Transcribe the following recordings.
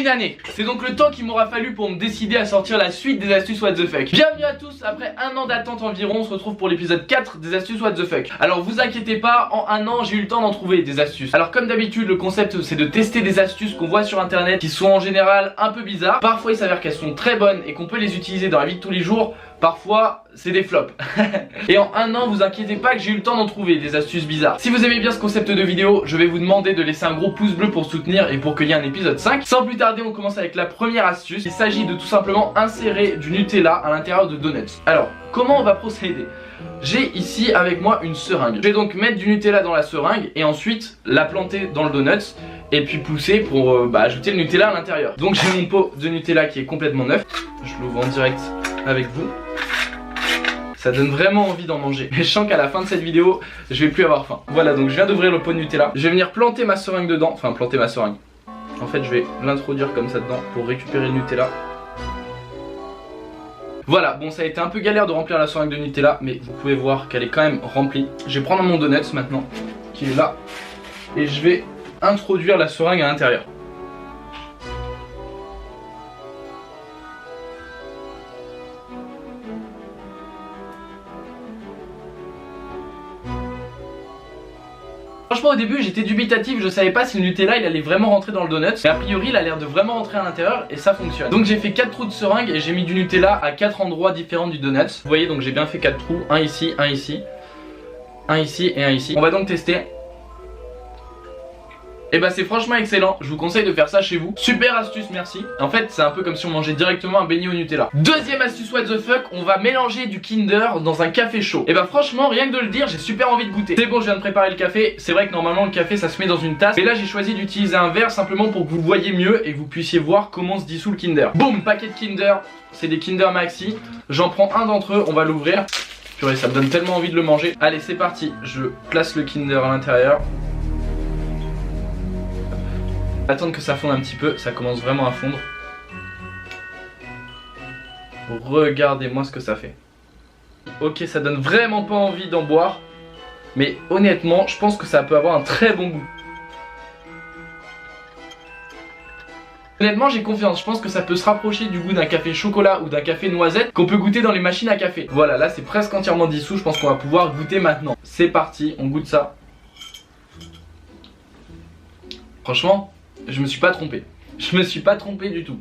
une année. C'est donc le temps qu'il m'aura fallu pour me décider à sortir la suite des astuces what the fuck. Bienvenue à tous, après un an d'attente environ, on se retrouve pour l'épisode 4 des astuces what the fuck. Alors vous inquiétez pas, en un an j'ai eu le temps d'en trouver des astuces. Alors comme d'habitude le concept c'est de tester des astuces qu'on voit sur internet qui sont en général un peu bizarres. Parfois il s'avère qu'elles sont très bonnes et qu'on peut les utiliser dans la vie de tous les jours. Parfois c'est des flops. Et en un an vous inquiétez pas que j'ai eu le temps d'en trouver des astuces bizarres. Si vous aimez bien ce concept de vidéo, je vais vous demander de laisser un gros pouce bleu pour soutenir et pour qu'il y ait un épisode 5. Sans plus tarder, on commence avec la première astuce. Il s'agit de tout simplement insérer du Nutella à l'intérieur de donuts. Alors comment on va procéder? J'ai ici avec moi une seringue. Je vais donc mettre du Nutella dans la seringue et ensuite la planter dans le donut et puis pousser pour ajouter le Nutella à l'intérieur. Donc j'ai mon pot de Nutella qui est complètement neuf. Je l'ouvre en direct avec vous. Ça donne vraiment envie d'en manger. Mais je sens qu'à la fin de cette vidéo, je vais plus avoir faim. Voilà, donc je viens d'ouvrir le pot de Nutella. Je vais venir planter ma seringue dedans. Enfin, planter ma seringue. En fait, je vais l'introduire comme ça dedans pour récupérer le Nutella. Voilà, bon, ça a été un peu galère de remplir la seringue de Nutella, mais vous pouvez voir qu'elle est quand même remplie. Je vais prendre mon donut maintenant, qui est là. Et je vais introduire la seringue à l'intérieur. Franchement au début j'étais dubitatif, je savais pas si le Nutella il allait vraiment rentrer dans le donut. Mais a priori il a l'air de vraiment rentrer à l'intérieur et ça fonctionne. Donc j'ai fait 4 trous de seringue et j'ai mis du Nutella à 4 endroits différents du donut. Vous voyez donc j'ai bien fait 4 trous, un ici, un ici, un ici et un ici. On va donc tester. Et bah c'est franchement excellent, je vous conseille de faire ça chez vous. Super astuce, merci. En fait c'est un peu comme si on mangeait directement un beignet au Nutella. Deuxième astuce what the fuck, on va mélanger du Kinder dans un café chaud. Et bah franchement rien que de le dire j'ai super envie de goûter. C'est bon, je viens de préparer le café. C'est vrai que normalement le café ça se met dans une tasse. Mais là j'ai choisi d'utiliser un verre simplement pour que vous voyez mieux et que vous puissiez voir comment se dissout le Kinder. Boum, paquet de Kinder, c'est des Kinder Maxi. J'en prends un d'entre eux, on va l'ouvrir. Purée, ça me donne tellement envie de le manger. Allez c'est parti, je place le Kinder à l'intérieur. Attendre que ça fonde un petit peu, ça commence vraiment à fondre. Regardez-moi ce que ça fait. Ok, ça donne vraiment pas envie d'en boire. Mais honnêtement, je pense que ça peut avoir un très bon goût. Honnêtement, j'ai confiance, je pense que ça peut se rapprocher du goût d'un café chocolat ou d'un café noisette qu'on peut goûter dans les machines à café. Voilà, là c'est presque entièrement dissous, je pense qu'on va pouvoir goûter maintenant. C'est parti, on goûte ça. Franchement, je me suis pas trompé. Je me suis pas trompé du tout.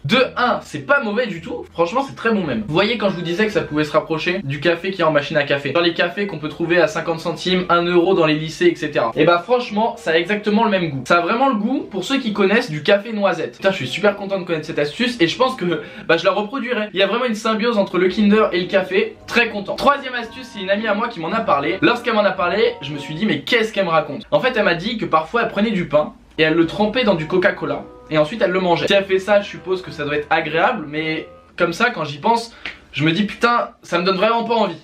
De 1, c'est pas mauvais du tout. Franchement, c'est très bon même. Vous voyez quand je vous disais que ça pouvait se rapprocher du café qui est en machine à café. Dans les cafés qu'on peut trouver à 50 centimes, 1 euro dans les lycées, etc. Et bah franchement, ça a exactement le même goût. Ça a vraiment le goût, pour ceux qui connaissent, du café noisette. Putain, je suis super content de connaître cette astuce et je pense que je la reproduirai. Il y a vraiment une symbiose entre le Kinder et le café. Très content. Troisième astuce, c'est une amie à moi qui m'en a parlé. Lorsqu'elle m'en a parlé, je me suis dit mais qu'est-ce qu'elle me raconte? En fait, elle m'a dit que parfois elle prenait du pain et elle le trempait dans du Coca-Cola et ensuite elle le mangeait. Si elle fait ça, je suppose que ça doit être agréable, mais comme ça quand j'y pense, je me dis putain, ça me donne vraiment pas envie.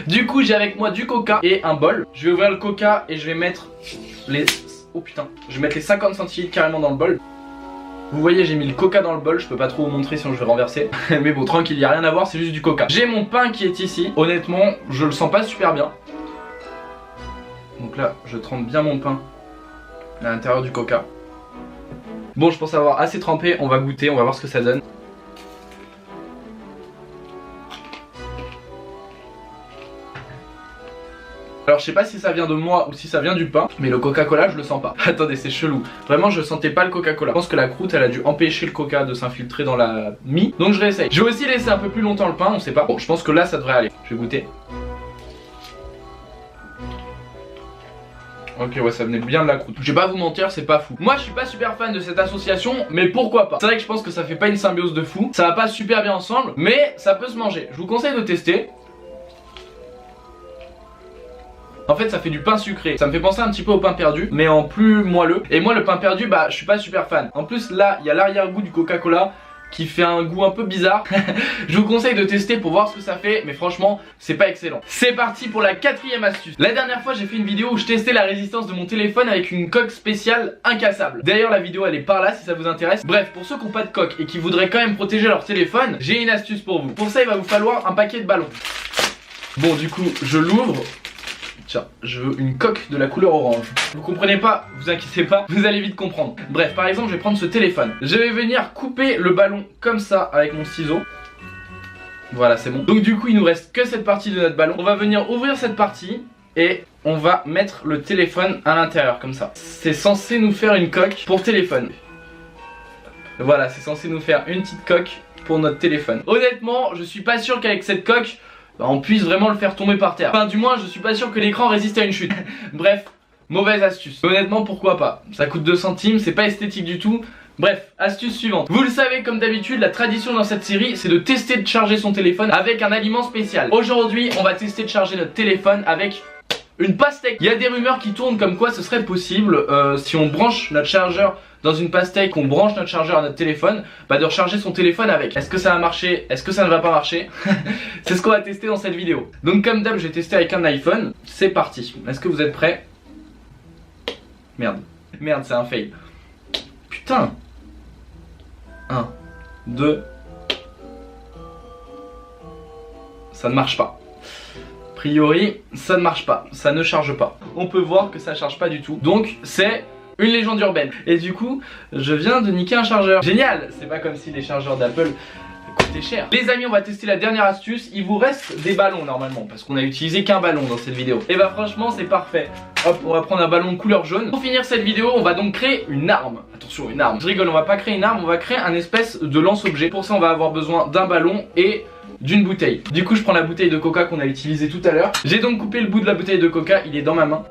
Du coup j'ai avec moi du coca et un bol. Je vais ouvrir le coca et je vais mettre les... Oh putain, je vais mettre les 50 centilitres carrément dans le bol. Vous voyez, j'ai mis le coca dans le bol, je peux pas trop vous montrer sinon je vais renverser. Mais bon, tranquille, y a rien à voir, c'est juste du coca. J'ai mon pain qui est ici. Honnêtement, je le sens pas super bien. Donc là, je trempe bien mon pain à l'intérieur du coca. Bon, je pense avoir assez trempé, on va goûter, on va voir ce que ça donne. Alors je sais pas si ça vient de moi ou si ça vient du pain, mais le Coca-Cola je le sens pas. Attendez, c'est chelou. Vraiment je sentais pas le Coca-Cola. Je pense que la croûte elle a dû empêcher le coca de s'infiltrer dans la mie. Donc je réessaye. Je vais aussi laisser un peu plus longtemps le pain, on sait pas. Bon, je pense que là ça devrait aller. Je vais goûter. Ok, ouais, ça venait bien de la croûte. Je vais pas vous mentir, c'est pas fou. Moi je suis pas super fan de cette association, mais pourquoi pas. C'est vrai que je pense que ça fait pas une symbiose de fou. Ça va pas super bien ensemble, mais ça peut se manger. Je vous conseille de tester. En fait ça fait du pain sucré. Ça me fait penser un petit peu au pain perdu, mais en plus moelleux. Et moi le pain perdu, je suis pas super fan. En plus là, il y a l'arrière-goût du Coca-Cola qui fait un goût un peu bizarre. Je vous conseille de tester pour voir ce que ça fait, mais franchement c'est pas excellent. C'est parti pour la quatrième astuce. La dernière fois j'ai fait une vidéo où je testais la résistance de mon téléphone avec une coque spéciale incassable. D'ailleurs la vidéo elle est par là si ça vous intéresse. Bref, pour ceux qui n'ont pas de coque et qui voudraient quand même protéger leur téléphone, j'ai une astuce pour vous. Pour ça il va vous falloir un paquet de ballons. Bon du coup je l'ouvre. Tiens, je veux une coque de la couleur orange. Vous comprenez pas, vous inquiétez pas, vous allez vite comprendre. Bref, par exemple, je vais prendre ce téléphone. Je vais venir couper le ballon comme ça avec mon ciseau. Voilà, c'est bon. Donc du coup, il nous reste que cette partie de notre ballon. On va venir ouvrir cette partie et on va mettre le téléphone à l'intérieur comme ça. C'est censé nous faire une coque pour téléphone. Voilà, c'est censé nous faire une petite coque pour notre téléphone. Honnêtement, je suis pas sûr qu'avec cette coque, on puisse vraiment le faire tomber par terre. Enfin, du moins, je suis pas sûr que l'écran résiste à une chute. Bref, mauvaise astuce. Honnêtement, pourquoi pas? Ça coûte 2 centimes, c'est pas esthétique du tout. Bref, astuce suivante. Vous le savez, comme d'habitude, la tradition dans cette série, c'est de tester de charger son téléphone avec un aliment spécial. Aujourd'hui, on va tester de charger notre téléphone avec une pastèque. Il y a des rumeurs qui tournent comme quoi ce serait possible, si on branche notre chargeur dans une pastèque, qu'on branche notre chargeur à notre téléphone, bah de recharger son téléphone avec. Est-ce que ça va marcher? Est-ce que ça ne va pas marcher? C'est ce qu'on va tester dans cette vidéo. Donc comme d'hab, j'ai testé avec un iPhone. C'est parti. Est-ce que vous êtes prêts? Merde. Merde, c'est un fail. Putain. 1, 2. Ça ne marche pas. A priori, ça ne marche pas. Ça ne charge pas. On peut voir que ça charge pas du tout. Donc, c'est une légende urbaine. Et du coup, je viens de niquer un chargeur. Génial! C'est pas comme si les chargeurs d'Apple coûtaient cher. Les amis, on va tester la dernière astuce. Il vous reste des ballons normalement, parce qu'on a utilisé qu'un ballon dans cette vidéo. Et bah franchement, c'est parfait. Hop, on va prendre un ballon de couleur jaune. Pour finir cette vidéo, on va donc créer une arme. Attention, une arme. Je rigole, on va pas créer une arme, on va créer un espèce de lance-objet. Pour ça, on va avoir besoin d'un ballon et d'une bouteille. Du coup, je prends la bouteille de coca qu'on a utilisée tout à l'heure. J'ai donc coupé le bout de la bouteille de coca, il est dans ma main.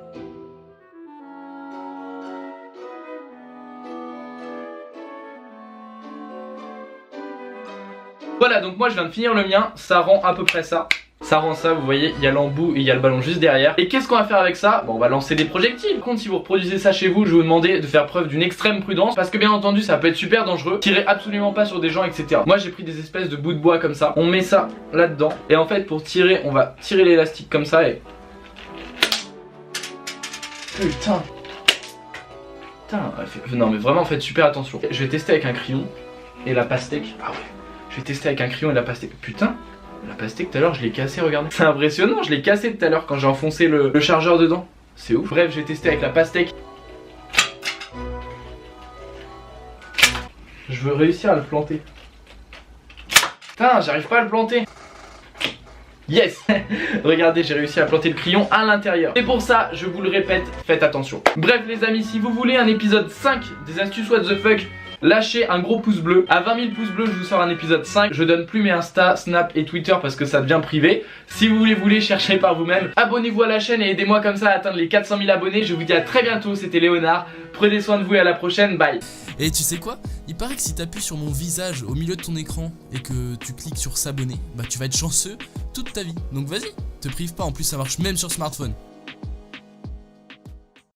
Voilà, donc moi je viens de finir le mien, ça rend à peu près ça. Ça rend ça, vous voyez, il y a l'embout et il y a le ballon juste derrière. Et qu'est-ce qu'on va faire avec ça? Bon, on va lancer des projectiles. Par contre, si vous reproduisez ça chez vous, je vais vous demander de faire preuve d'une extrême prudence, parce que bien entendu, ça peut être super dangereux. Tirez absolument pas sur des gens, etc. Moi, j'ai pris des espèces de bouts de bois comme ça. On met ça là-dedans. Et en fait, pour tirer, on va tirer l'élastique comme ça et... Putain. Putain, non mais vraiment, faites super attention. Je vais tester avec un crayon et la pastèque. Ah ouais. Je vais tester avec un crayon et la pastèque. Putain, la pastèque tout à l'heure je l'ai cassé, regardez. C'est impressionnant, je l'ai cassé tout à l'heure quand j'ai enfoncé le chargeur dedans. C'est ouf. Bref, je vais tester avec la pastèque. Je veux réussir à le planter. Putain, j'arrive pas à le planter. Yes. Regardez, j'ai réussi à planter le crayon à l'intérieur. Et pour ça, je vous le répète, faites attention. Bref les amis, si vous voulez un épisode 5 des astuces what the fuck, lâchez un gros pouce bleu. À 20 000 pouces bleus, je vous sors un épisode 5. Je donne plus mes Insta, Snap et Twitter parce que ça devient privé. Si vous voulez, cherchez par vous-même. Abonnez-vous à la chaîne et aidez-moi comme ça à atteindre les 400 000 abonnés. Je vous dis à très bientôt, c'était Léonard. Prenez soin de vous et à la prochaine, bye. Et tu sais quoi? Il paraît que si t'appuies sur mon visage au milieu de ton écran et que tu cliques sur s'abonner, bah tu vas être chanceux toute ta vie. Donc vas-y, te prive pas, en plus ça marche même sur smartphone.